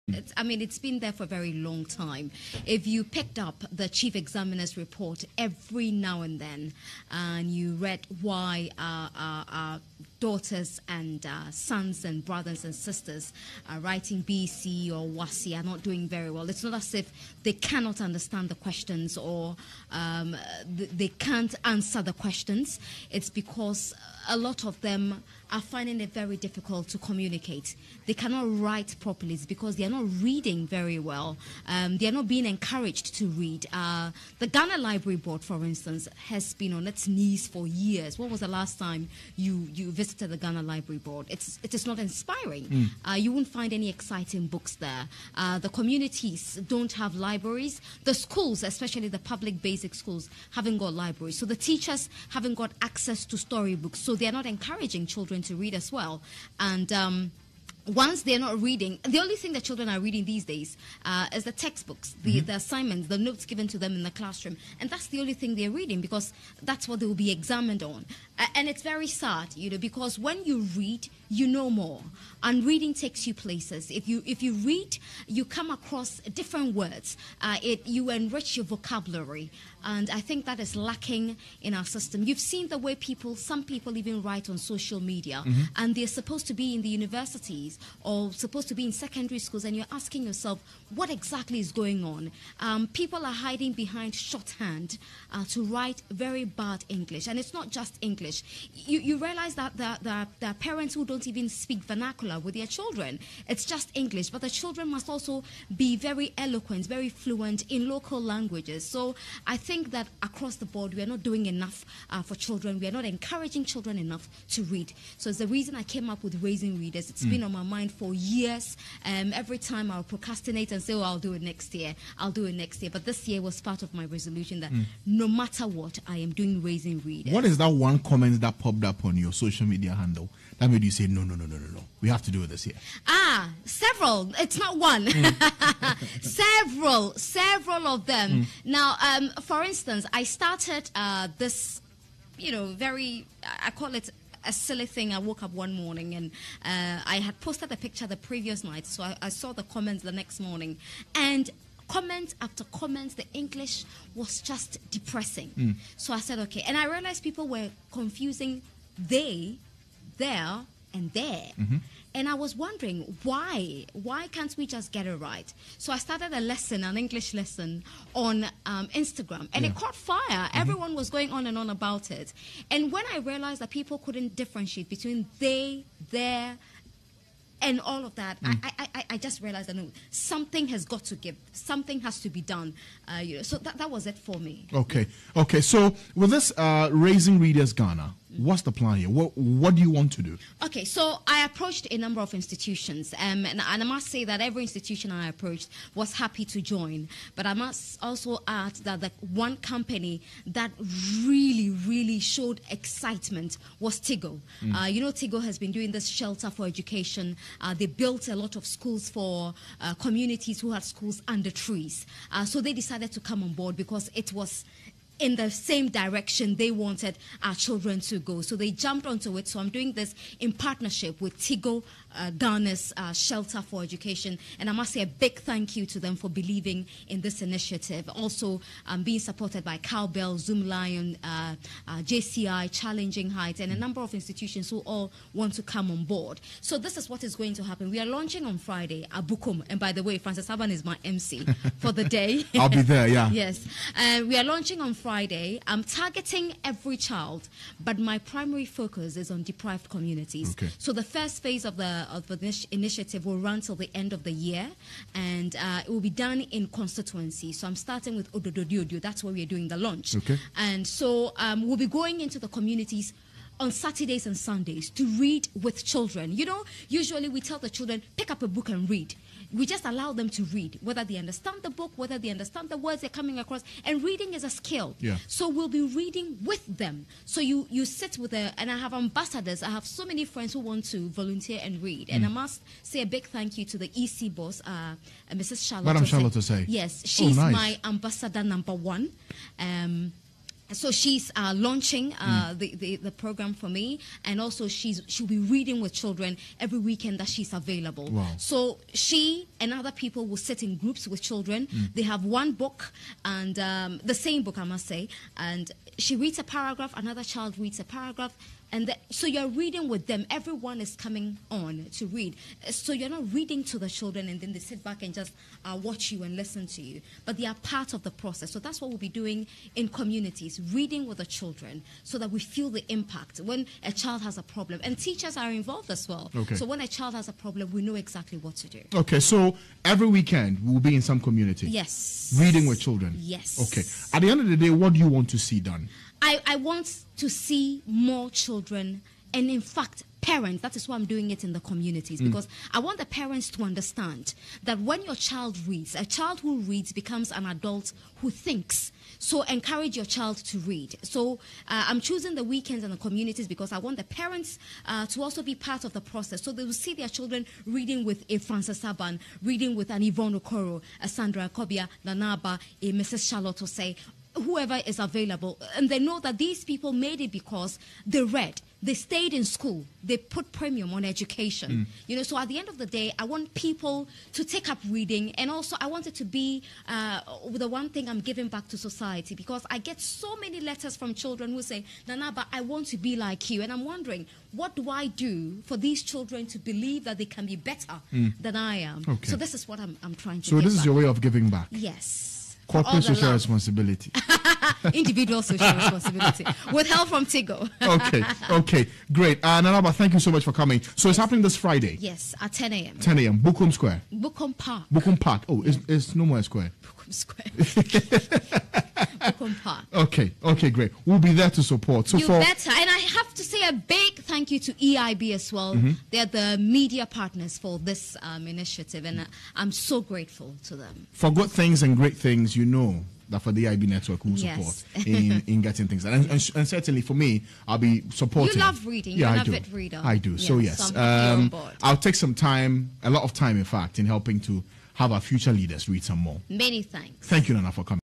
It's been there for a very long time. If you picked up the chief examiner's report every now and then, and you read why our daughters and sons and brothers and sisters are writing BC or WASI are not doing very well, it's not as if they cannot understand the questions or they can't answer the questions. It's because a lot of them are finding it very difficult to communicate. They cannot write properly. It's because they are not reading very well. They are not being encouraged to read. The Ghana Library Board, for instance, has been on its knees for years. When was the last time you visited the Ghana Library Board? It is not inspiring. You won't find any exciting books there. The communities don't have libraries. The schools, especially the public basic schools, haven't got libraries. So the teachers haven't got access to storybooks. So they are not encouraging children to read as well. And once they're not reading, the only thing that children are reading these days is the textbooks, the assignments, the notes given to them in the classroom. And that's the only thing they're reading because that's what they will be examined on. And it's very sad, because when you read, you know more. And reading takes you places. If you read, you come across different words. You enrich your vocabulary. And I think that is lacking in our system. You've seen the way some people even write on social media. And they're supposed to be in the universities or supposed to be in secondary schools. And you're asking yourself, what exactly is going on? People are hiding behind shorthand to write very bad English. And it's not just English. You realize that there are parents who don't even speak vernacular with their children. It's just English, but the children must also be very eloquent, very fluent in local languages. So I think that across the board, we are not doing enough for children. We are not encouraging children enough to read. So it's the reason I came up with Raising Readers. It's been on my mind for years. Every time I'll procrastinate and say, I'll do it next year. I'll do it next year. But this year was part of my resolution that no matter what, I am doing Raising Readers. What is that one comment that popped up on your social media handle that made you say, no, we have to do it this year? Several. It's not one. Several of them. Now, for instance, I started this, I call it a silly thing. I woke up one morning and I had posted a picture the previous night, so I saw the comments the next morning. And comment after comment, the English was just depressing. So I said, okay. And I realized people were confusing they, there, and there. And I was wondering, why can't we just get it right? So I started an English lesson on Instagram, and it caught fire. Everyone was going on and on about it. And when I realized that people couldn't differentiate between they, their, and all of that, I just realized that no, something has got to give. Something has to be done. So that was it for me. Okay. So with this Raising Readers Ghana, what's the plan here? What do you want to do? Okay, so I approached a number of institutions, and I must say that every institution I approached was happy to join. But I must also add that the one company that really showed excitement was Tigo. Tigo has been doing this shelter for education. They built a lot of schools for communities who had schools under trees. So they decided to come on board because it was in the same direction they wanted our children to go. So they jumped onto it. So I'm doing this in partnership with Tigo, Ghana's Shelter for Education. And I must say a big thank you to them for believing in this initiative. Also being supported by Cowbell, Zoom Lion, JCI, Challenging Heights, and a number of institutions who all want to come on board. So this is what is going to happen. We are launching on Friday at Bukum. And by the way, Francis Aban is my MC for the day. I'll be there, yeah. Yes. We are launching on Friday. I'm targeting every child, but my primary focus is on deprived communities. Okay. So the first phase of the initiative will run till the end of the year, and it will be done in constituency. So I'm starting with Odododiodio. That's where we are doing the launch. Okay. And so we'll be going into the communities on Saturdays and Sundays to read with children. Usually we tell the children, pick up a book and read. We just allow them to read, whether they understand the book, whether they understand the words they're coming across. And reading is a skill. Yeah. So we'll be reading with them. So you sit with and I have ambassadors. I have so many friends who want to volunteer and read. And I must say a big thank you to the EC boss, Mrs. Charlotte. Madam Charlotte Osei. Yes, she's nice. my ambassador #1. So she's launching the program for me, and also she'll be reading with children every weekend that she's available. Wow. So she and other people will sit in groups with children. They have one book, and the same book, I must say, and she reads a paragraph, another child reads a paragraph, and so you're reading with them. Everyone is coming on to read. So you're not reading to the children and then they sit back and just watch you and listen to you. But they are part of the process. So that's what we'll be doing in communities, reading with the children so that we feel the impact when a child has a problem. And teachers are involved as well. Okay. So when a child has a problem, we know exactly what to do. Okay, so every weekend we'll be in some community. Yes. Reading with children. Yes. Okay. At the end of the day, what do you want to see done? I want to see more children, and in fact, parents. That is why I'm doing it in the communities, because I want the parents to understand that when your child reads, a child who reads becomes an adult who thinks. So encourage your child to read. So I'm choosing the weekends and the communities because I want the parents to also be part of the process. So they will see their children reading with a Frances Saban, reading with an Yvonne Okoro, a Sandra Kobia, Nana Aba, a Mrs. Charlotte Osei, whoever is available, and they know that these people made it because they read, they stayed in school, they put premium on education. You know, so at the end of the day, I want people to take up reading, and also I want it to be the one thing I'm giving back to society, because I get so many letters from children who say, Nana, but I want to be like you, and I'm wondering, what do I do for these children to believe that they can be better than I am? Okay. So this is what I'm trying to So give this is back. your way of giving back? Yes. Corporate social responsibility. Individual social responsibility. With help from Tigo. Okay, great. Nana Aba, thank you so much for coming. So it's happening this Friday? Yes, at 10 a.m. 10 a.m. Bukum Square? Bukum Park. Bukum Park. Oh, it's no more a square. Bukum Square. Bukum Park. Okay, great. We'll be there to support. So you better. And I have to say a big thank you to EIB as well. They're the media partners for this initiative, and I'm so grateful to them. For good things and great things, you know that for the IB network we'll support in getting things done. And certainly for me, I'll be supporting. You love reading. Yeah, You're I an do. avid reader. I do. Yes, So yes, so I'm on board. I'll take some time, a lot of time in fact, in helping to have our future leaders read some more. Many thanks. Thank you, Nana, for coming.